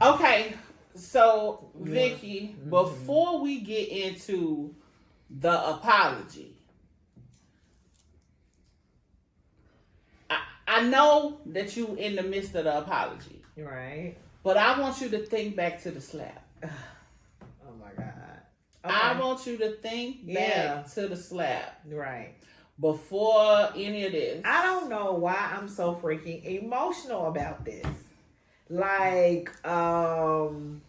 Okay, so Vicky, before we get into the apology, I know that you in the midst of the apology, Right. but I want you to think back to the slap. Oh my God. Okay. I want you to think back to the slap. Right. Before any of this. I don't know why I'm so freaking emotional about this. Like, I'm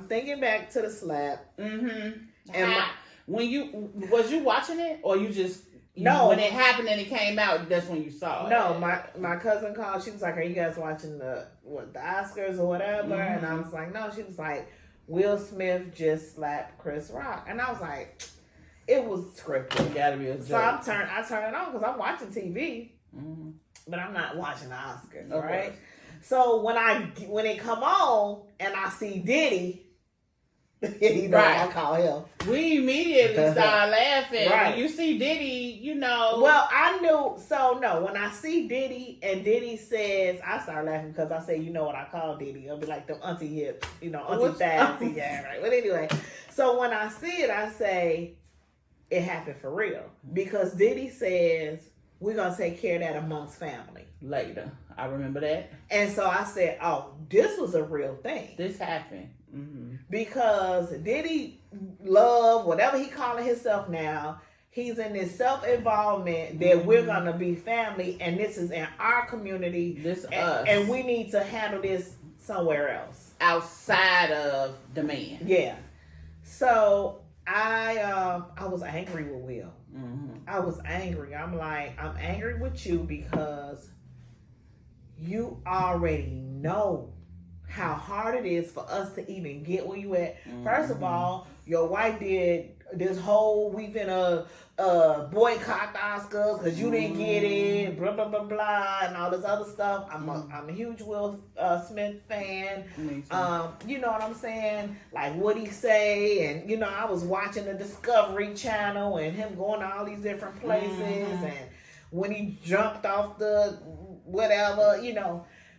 thinking back to the slap. Mm-hmm. And was you watching it, or you just when it happened and it came out, that's when you saw it? No, my cousin called. She was like, "Are you guys watching the Oscars or whatever?" Mm-hmm. And I was like, "No." She was like, "Will Smith just slapped Chris Rock," and I was like, "It was scripted." It gotta be a joke. So I turn it on because I'm watching TV, but I'm not watching the Oscars, right? Course. So when it come on and I see Diddy. I call him. We immediately start laughing. Right. When you see Diddy, Well, I knew. So, no, when I see Diddy and Diddy says, I start laughing because I say, you know what I call Diddy? It'll be like them auntie hips, auntie thighs. Yeah, right. But anyway, so when I see it, I say, it happened for real. Because Diddy says, we're going to take care of that amongst family. Later. I remember that. And so I said, oh, this was a real thing. This happened. Mm-hmm. Because Diddy love, whatever he calling himself now, he's in this self-involvement that we're going to be family, and this is in our community. This us. And we need to handle this somewhere else. Outside of the man. Yeah. So I was angry with Will. Mm-hmm. I was angry. I'm angry with you because you already know how hard it is for us to even get where you at. Mm-hmm. First of all, your wife did this whole week in a boycott the Oscars because you didn't get it, blah blah blah blah, and all this other stuff. I'm a huge Will Smith fan. You know what I'm saying? Like what he say, and I was watching the Discovery Channel and him going to all these different places, and when he jumped off the whatever,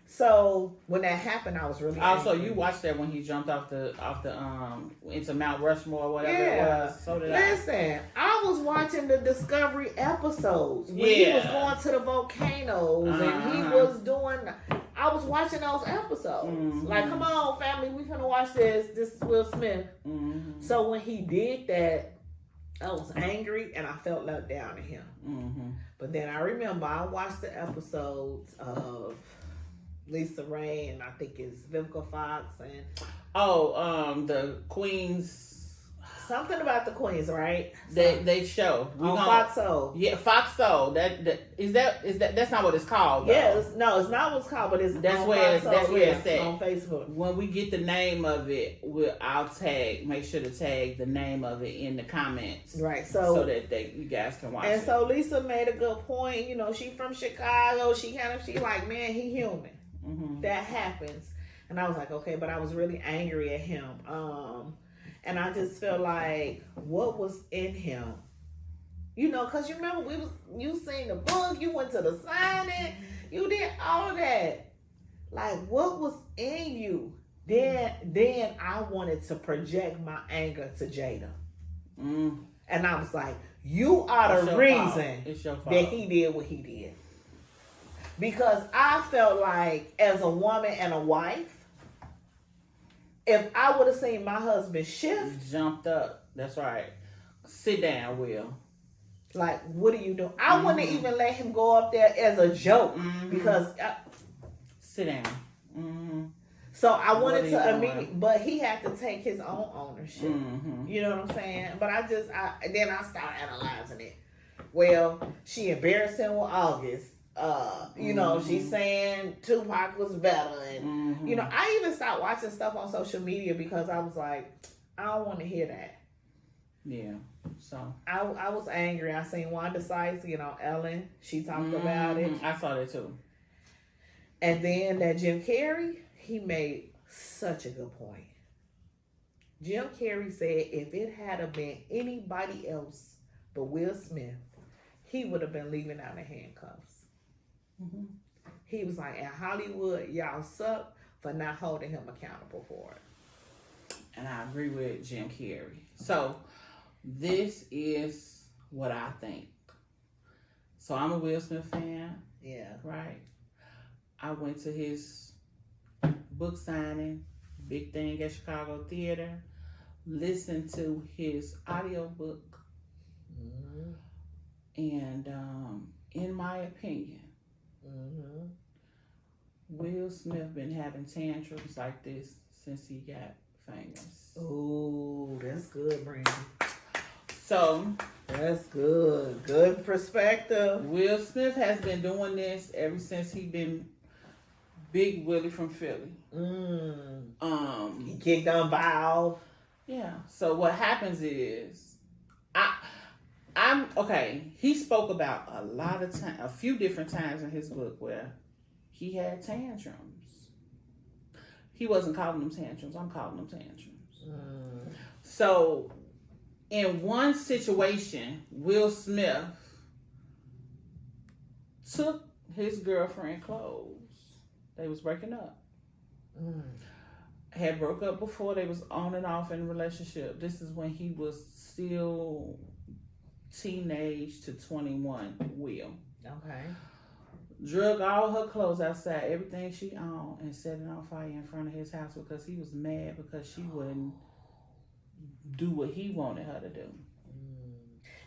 So when that happened, I was really also angry. You watched that when he jumped off the into Mount Rushmore or whatever it was. So did Listen, I was watching the Discovery episodes when he was going to the volcanoes and he was doing. I was watching those episodes. Mm-hmm. Like, come on, family, we finna watch this. This is Will Smith. Mm-hmm. So when he did that, I was angry and I felt let down at him. Mm-hmm. But then I remember I watched the episodes of Lisa Ray and I think it's Vivica Fox and the Queens. Something about the Queens, right? They show on Fox Soul. Yeah, Fox Soul. That's not what it's called. Yeah, it's not what it's called, but that's where it's at on Facebook. When we get the name of it, I'll make sure to tag the name of it in the comments, right? So that you guys can watch. And so Lisa made a good point. She from Chicago. She like, man, he human. Mm-hmm. That happens. And I was like, okay, but I was really angry at him. And I just felt like, what was in him? Because you remember you seen the book, you went to the signing, you did all of that. Like, what was in you? Then I wanted to project my anger to Jada. Mm. And I was like, you are the reason that he did what he did. Because I felt like, as a woman and a wife, if I would have seen my husband shift, jumped up. That's right. Sit down, Will. Like, what are you doing? I wouldn't even let him go up there as a joke because sit down. Mm-hmm. So I wanted to immediately, but he had to take his own ownership. Mm-hmm. You know what I'm saying? But then I started analyzing it. Well, she embarrassed him with August. She's saying Tupac was better, and I even stopped watching stuff on social media because I was like, I don't want to hear that. Yeah. So I was angry. I seen Wanda Sykes, Ellen. She talked about it. I saw that too. And then that Jim Carrey, he made such a good point. Jim Carrey said if it had been anybody else but Will Smith, he would have been leaving out the handcuffs. Mm-hmm. He was like, in Hollywood, y'all suck for not holding him accountable for it. And I agree with Jim Carrey. So this is what I think. So I'm a Will Smith fan. Yeah. Right. I went to his book signing, big thing at Chicago Theater, listened to his audiobook. Mm-hmm. And in my opinion, mm-hmm. Will Smith been having tantrums like this since he got famous. Ooh, that's good, Brandi. So that's good. Good perspective. Will Smith has been doing this ever since he been Big Willie from Philly. He kicked on Valve. Yeah. So what happens is, I'm okay. He spoke about a few different times in his book where he had tantrums. He wasn't calling them tantrums. I'm calling them tantrums. So, in one situation, Will Smith took his girlfriend's clothes. They was breaking up. Had broke up before. They was on and off in a relationship. This is when he was still teenage to 21, Will. Okay. Drug all her clothes outside, everything she owned, and set it on fire in front of his house because he was mad because she wouldn't do what he wanted her to do.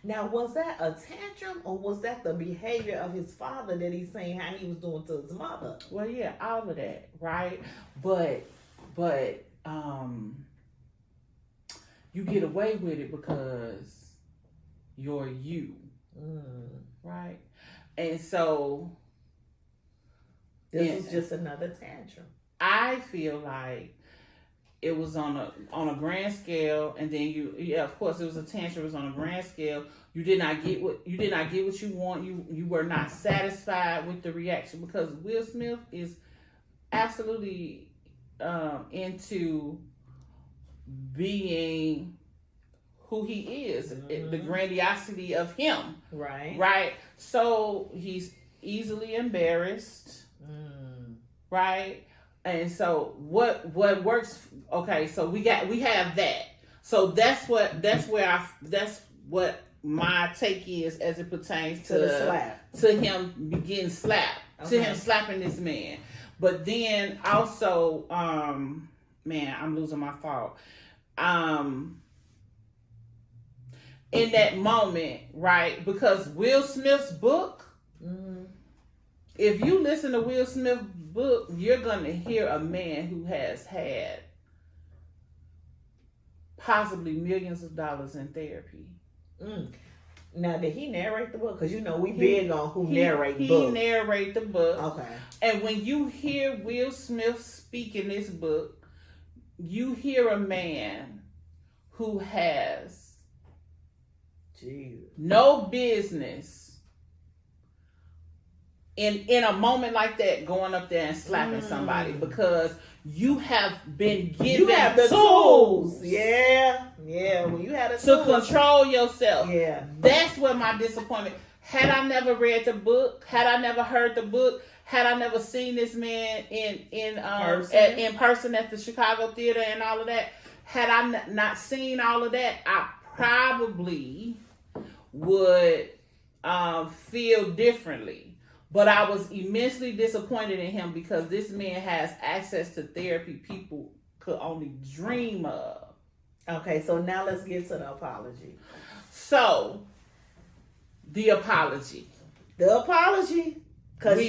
Now, was that a tantrum or was that the behavior of his father that he's saying how he was doing to his mother? Well, yeah, all of that, right? But you get away with it because you're you, right? And so this was just another tantrum. I feel like it was on a grand scale, and then of course it was a tantrum. It was on a grand scale. You did not get what you want. You were not satisfied with the reaction because Will Smith is absolutely into being who he is, the grandiosity of him. Right. So he's easily embarrassed. Right. And so what works? Okay, so we have that. So that's what my take is as it pertains to the slap, to him getting slapped, to him slapping this man. But then also, man, I'm losing my thought. In that moment, right? Because Will Smith's book. If you listen to Will Smith's book, you're going to hear a man who has had possibly millions of dollars in therapy. Now, did he narrate the book? Because we big on who narrate books. He narrate the book. Okay. And when you hear Will Smith speak in this book, you hear a man who has no business in a moment like that going up there and slapping somebody, because you have been given the tools. Yeah. When you had to control yourself. Yeah. That's what my disappointment. Had I never read the book, had I never heard the book, had I never seen this man in person at the Chicago Theater and all of that, had I not seen all of that, I probably would feel differently. But I was immensely disappointed in him because this man has access to therapy people could only dream of. Okay, so now let's get to the apology. So, the apology. Because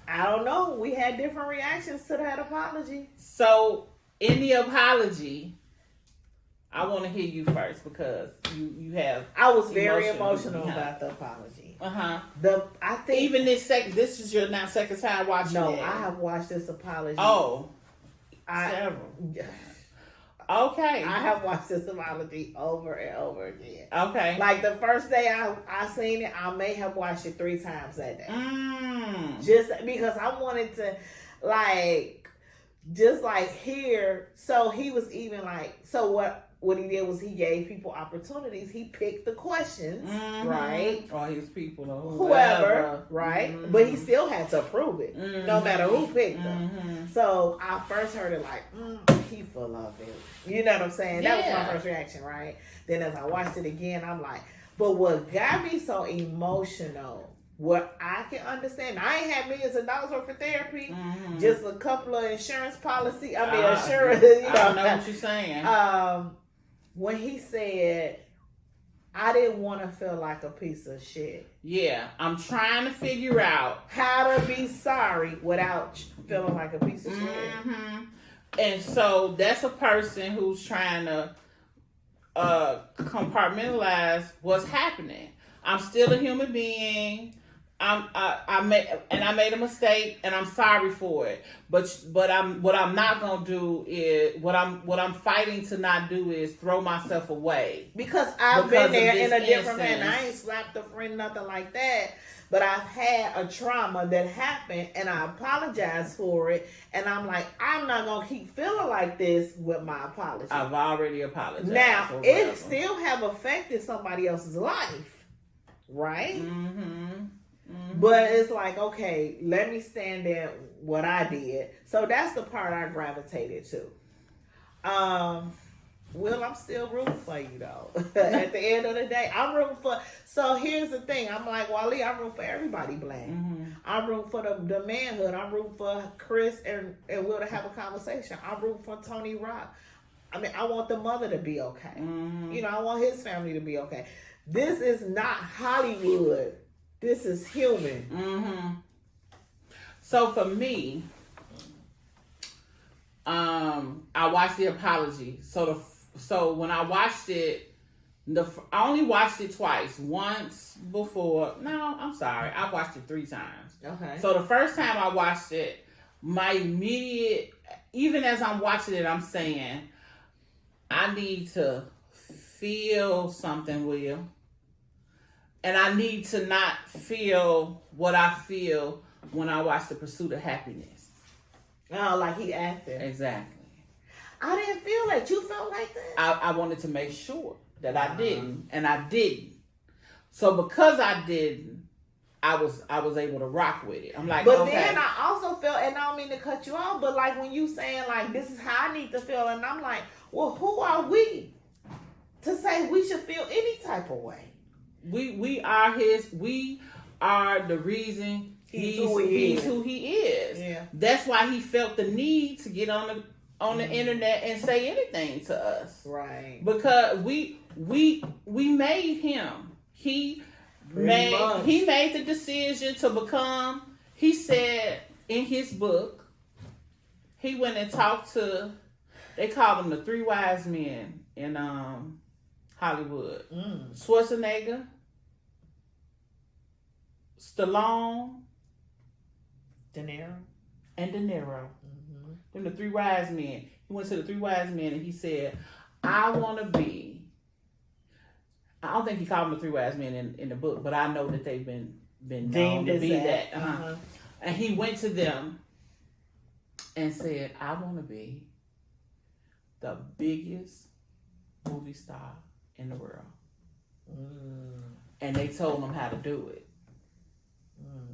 I don't know, we had different reactions to that apology. So, in the apology, I want to hear you first because you have. I was very emotional about the apology. I think even this is your now second time watching it. No, I have watched this apology. Several. Okay. I have watched this apology over and over again. Okay. Like the first day I seen it, I may have watched it 3 times that day. Just because I wanted to hear. So he was even like, so what what he did was he gave people opportunities. He picked the questions, right? Or his people or whoever, right? But he still had to approve it, no matter who picked them. So I first heard it like, he full of it. You know what I'm saying? That was my first reaction, right? Then as I watched it again, I'm like, but what got me so emotional, what I can understand, I ain't had millions of dollars worth of therapy, just a couple of insurance policy. Insurance. You know, I know what you're saying. When he said, I didn't want to feel like a piece of shit. Yeah, I'm trying to figure out how to be sorry without feeling like a piece of shit. And so that's a person who's trying to compartmentalize what's happening. I'm still a human being. I made a mistake and I'm sorry for it. But what I'm not gonna do is what I'm fighting to not do is throw myself away. Because I've been there in a different man. I ain't slapped a friend, nothing like that. But I've had a trauma that happened and I apologize for it. And I'm like, I'm not gonna keep feeling like this with my apology. I've already apologized. Now it still have affected somebody else's life, right? But it's like, okay, let me stand in what I did. So that's the part I gravitated to. Will, I'm still rooting for you though. At the end of the day, I'm rooting for. So here's the thing. I'm like, Wally, I'm rooting for everybody black. I'm rooting for the manhood. I'm rooting for Chris and Will to have a conversation. I'm rooting for Tony Rock. I mean, I want the mother to be okay. You know, I want his family to be okay. This is not Hollywood. This is human. So for me, I watched the apology. So when I watched it, I only watched it twice. Once before. No, I'm sorry. I watched it 3 times. Okay. So the first time I watched it, my immediate, even as I'm watching it, I'm saying, I need to feel something, Will. And I need to not feel what I feel when I watch The Pursuit of Happiness. Oh, like he acted. Exactly. I didn't feel that. You felt like that? I wanted to make sure that I didn't, and I didn't. So because I didn't, I was able to rock with it. I'm like, but okay. Then I also felt, and I don't mean to cut you off, but like when you saying like, this is how I need to feel, and I'm like, well, who are we to say we should feel any type of way? We are the reason he's who he is. Yeah. That's why he felt the need to get on the internet and say anything to us. Right. Because we made him. He made the decision to become, he said in his book, he went and talked to, they called them the 3 wise men in Hollywood. Schwarzenegger, Stallone, De Niro. Them the 3 wise men. He went to the 3 wise men and he said, I want to be. I don't think he called them the 3 wise men in the book, but I know that they've been known to be that. And he went to them and said, I want to be the biggest movie star in the world. And they told him how to do it.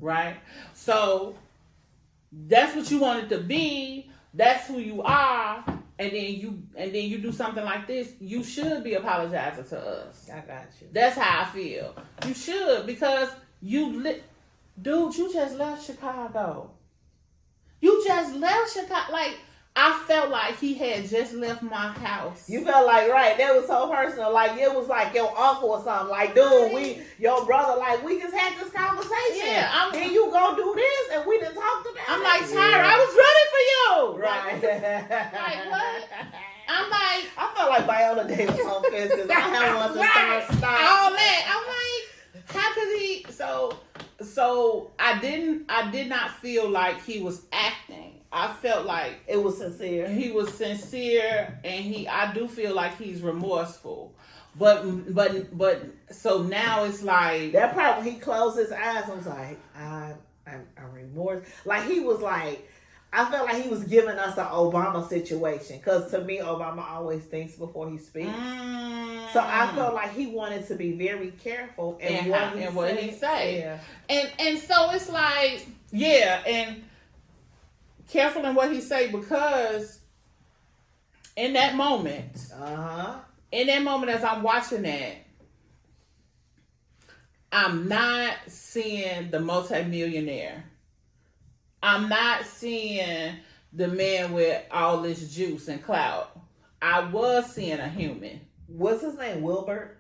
Right? So that's what you wanted to be. That's who you are. And then you do something like this. You should be apologizing to us. I got you. That's how I feel. You should, because dude, you just left Chicago. You just left Chicago. Like, I felt like he had just left my house. You felt like, right, that was so personal. Like, it was like your uncle or something. Like, dude, your brother, like, we just had this conversation. Yeah, then you go do this, and we didn't talk about it. I'm like, Tyra, I was running for you. Right. Like what? I'm like, I felt like Viola Davis on Fences. I had one to start. All that. I'm like, how could he? So I did not feel like he was acting. I felt like it was sincere. He was sincere, and I do feel like he's remorseful. But so now it's like that part when he closed his eyes, I was like, I'm remorse. Like he was like, I felt like he was giving us an Obama situation. Because to me, Obama always thinks before he speaks. So I felt like he wanted to be very careful in what he say. Yeah. And so it's like, yeah, and careful in what he say, because in that moment, as I'm watching that, I'm not seeing the multimillionaire. I'm not seeing the man with all this juice and clout. I was seeing a human. What's his name? Wilbert?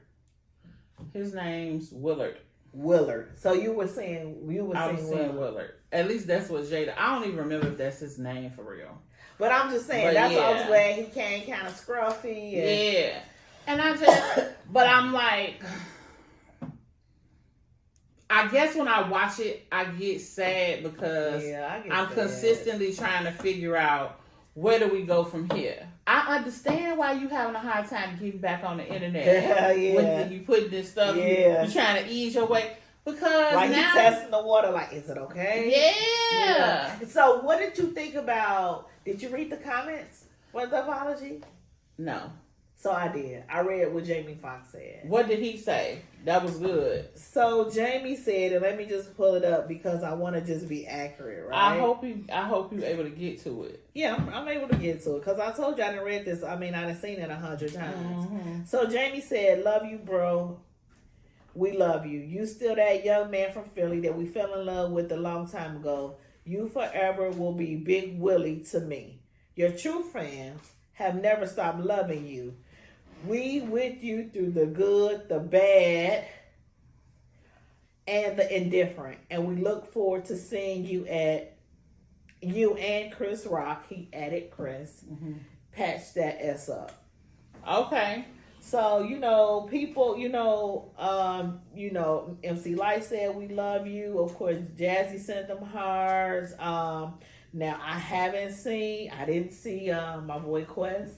His name's Willard. Willard. So you were saying Willard. At least that's what Jada. I don't even remember if that's his name for real. But I'm just saying, that's why I was glad he came kind of scruffy. Yeah. And I just, but I'm like, I guess when I watch it, I get sad because I'm consistently trying to figure out, where do we go from here? I understand why you having a hard time getting back on the internet. When you put this stuff, you're trying to ease your way. Because like now, you testing the water, like, is it okay? Yeah. So what did you think about, did you read the comments for the apology? No. So I did. I read what Jamie Foxx said. What did he say? That was good. So Jamie said, and let me just pull it up because I want to just be accurate, right? I hope you're able to get to it. Yeah, I'm able to get to it because I told you I didn't read this. I mean, I done seen it 100 times. So Jamie said, "Love you, bro. We love you. You still that young man from Philly that we fell in love with a long time ago. You forever will be Big Willie to me. Your true fans have never stopped loving you. We with you through the good, the bad, and the indifferent. And we look forward to seeing you and Chris Rock." He added Chris. Patch that S up. Okay. So, people, MC Light said we love you. Of course, Jazzy sent them hearts. Now I didn't see my boy Quest.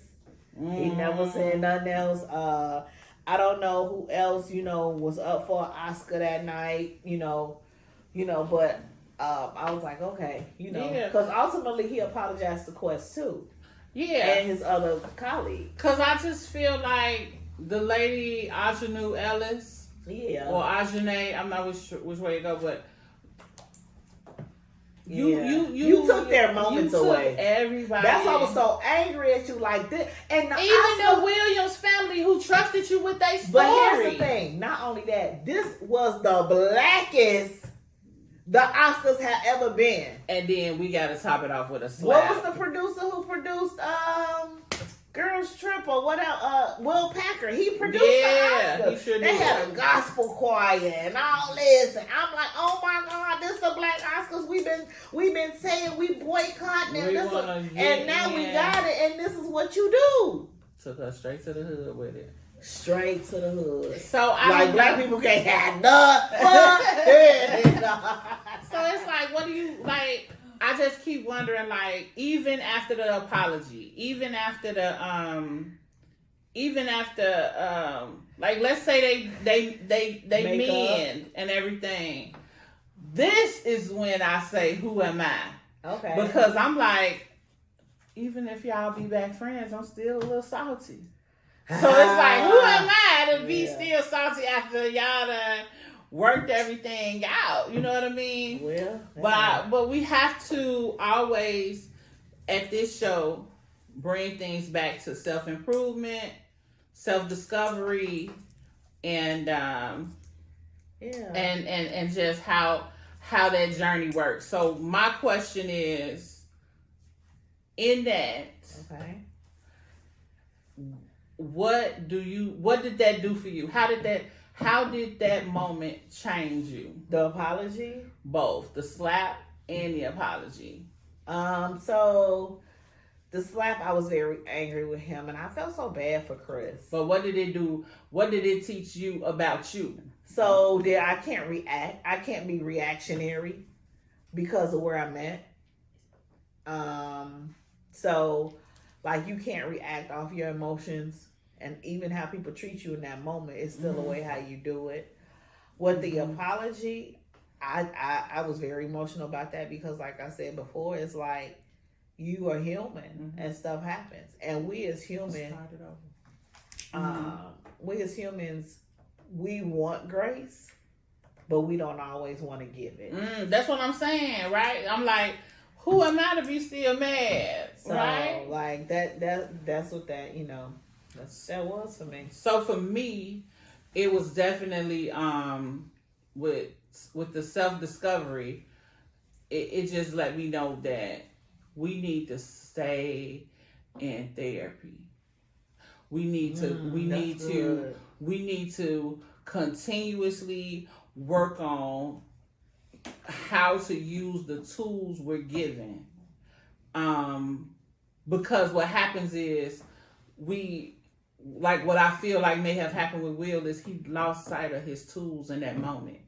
He never said nothing else. I don't know who else, was up for an Oscar that night, but I was like, okay, because ultimately he apologized to Quest too. Yeah. And his other colleague. Because I just feel like the lady Ajanou Ellis, or Ajané, I'm not which way to go, but you took their moments away. Everybody. That's why I was so angry at you like this. And even the Williams family who trusted you with their story. But here's the thing. Not only that, this was the blackest the Oscars have ever been. And then we got to top it off with a slap. What was the producer who produced Girls Trip or what else? Will Packer. He produced the Oscars. He sure they did. had a gospel choir and all this. And I'm like, oh my God, this the black Oscars. We've been saying we boycott them. And now we got it. And this is what you do. Took us straight to the hood with it. Straight to the hood. So black people can't have nothing. So it's like, what do you like? I just keep wondering, like, even after the apology, even after like, let's say they mend and everything. This is when I say, who am I? Okay. Because I'm like, even if y'all be back friends, I'm still a little salty. So it's like, who am I to be still salty after y'all done worked everything out? You know what I mean? Well, but we have to always, at this show, bring things back to self-improvement, self-discovery, and and just how that journey works. So my question is, in that, what did that do for you? How did that moment change you? The apology? Both. The slap and the apology. So the slap, I was very angry with him and I felt so bad for Chris. But what did it do? What did it teach you about you? So I can't react. I can't be reactionary because of where I'm at. So like, you can't react off your emotions. And even how people treat you in that moment is still the way how you do it. With the apology, I was very emotional about that because, like I said before, it's like you are human and stuff happens. And we as humans, we want grace, but we don't always want to give it. That's what I'm saying, right? I'm like, who am I to be still mad? So, right? Like that's what that, that was for me. So for me, it was definitely with the self-discovery, it just let me know that we need to stay in therapy. We need to continuously work on how to use the tools we're given. Because what happens is like what I feel like may have happened with Will is he lost sight of his tools in that moment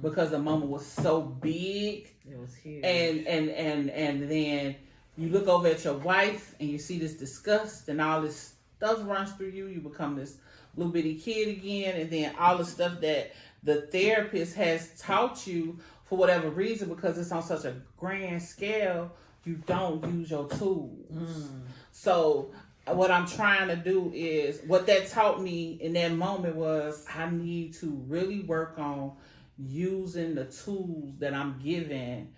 because the moment was so big. It was huge. And then you look over at your wife and you see this disgust and all this stuff runs through you. You become this little bitty kid again, and then all the stuff that the therapist has taught you for whatever reason, because it's on such a grand scale, you don't use your tools. So what I'm trying to do is, what that taught me in that moment was I need to really work on using the tools that I'm given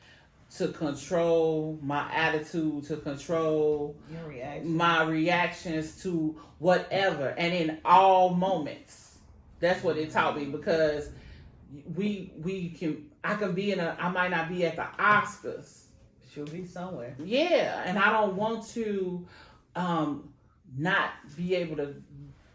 to control my attitude, to control my reactions to whatever, and in all moments. That's what it taught me, because I might not be at the Oscars. She'll be somewhere. Yeah, and I don't want to not be able to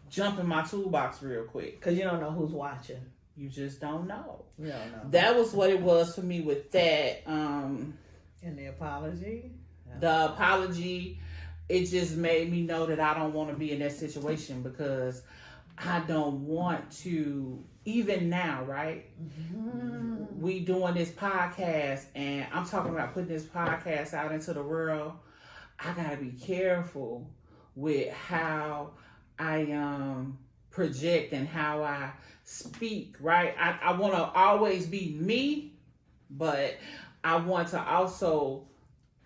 jump in my toolbox real quick. Because you don't know who's watching. You just don't know. You don't know. That was what it was for me with that. And the apology? The apology, it just made me know that I don't want to be in that situation, because I don't want to, even now, right? We doing this podcast, and I'm talking about putting this podcast out into the world. I got to be careful with how I project and how I speak, right? I want to always be me, but I want to also,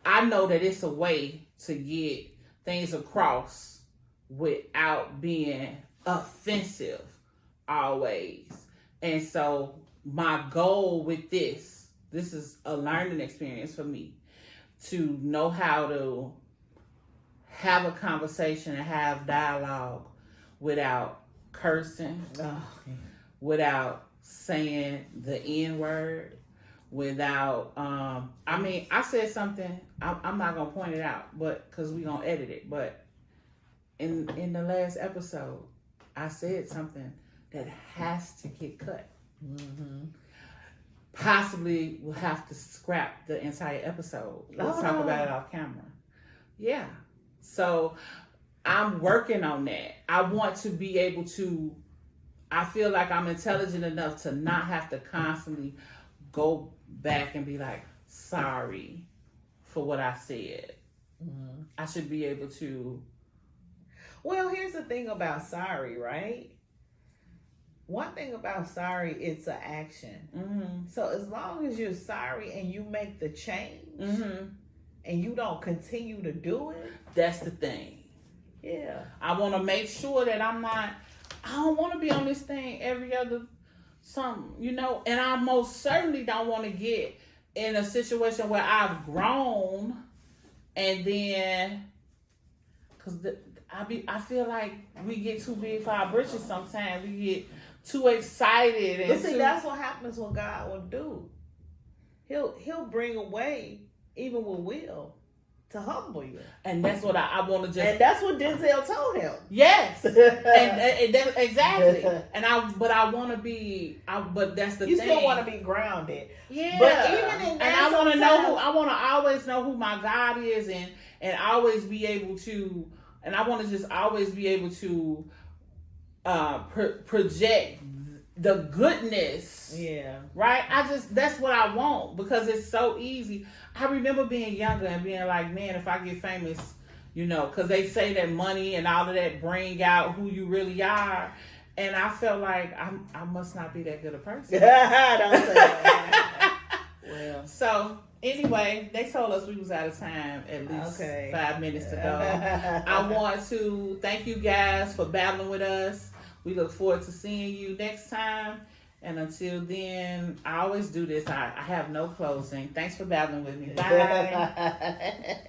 I know that it's a way to get things across without being offensive always. And so my goal with this is a learning experience for me, to know how to have a conversation and have dialogue without cursing, without saying the N-word, without, I said something, I'm not going to point it out, but because we're going to edit it, but in the last episode, I said something that has to get cut. Possibly we'll have to scrap the entire episode. Let's talk about it off camera. Yeah. So I'm working on that. I want to be able to, I feel like I'm intelligent enough to not have to constantly go back and be like, sorry for what I said. I should be able to. Well, here's the thing about sorry, right? One thing about sorry, it's an action. So as long as you're sorry and you make the change and you don't continue to do it. That's the thing. Yeah. I want to make sure that I don't want to be on this thing every other something, and I most certainly don't want to get in a situation where I've grown and then, because I feel like we get too big for our britches sometimes. We get too excited. And but see, that's what happens when God will do. He'll bring away, even with Will, to humble you. And that's what I want to just. And that's what Denzel told him. Yes. and that, exactly. But I want to be. But that's the thing. You still want to be grounded. Yeah. But even in that, and I want to know I want to always know who my God is, and always be able to. And I want to just always be able to project the goodness. Yeah. Right? That's what I want, because it's so easy. I remember being younger and being like, man, if I get famous, because they say that money and all of that bring out who you really are. And I felt like I must not be that good a person. Don't say that. Well. So Anyway, they told us we was out of time at least 5 minutes ago. I want to thank you guys for babbling with us. We look forward to seeing you next time. And until then, I always do this. I have no closing. Thanks for babbling with me. Bye.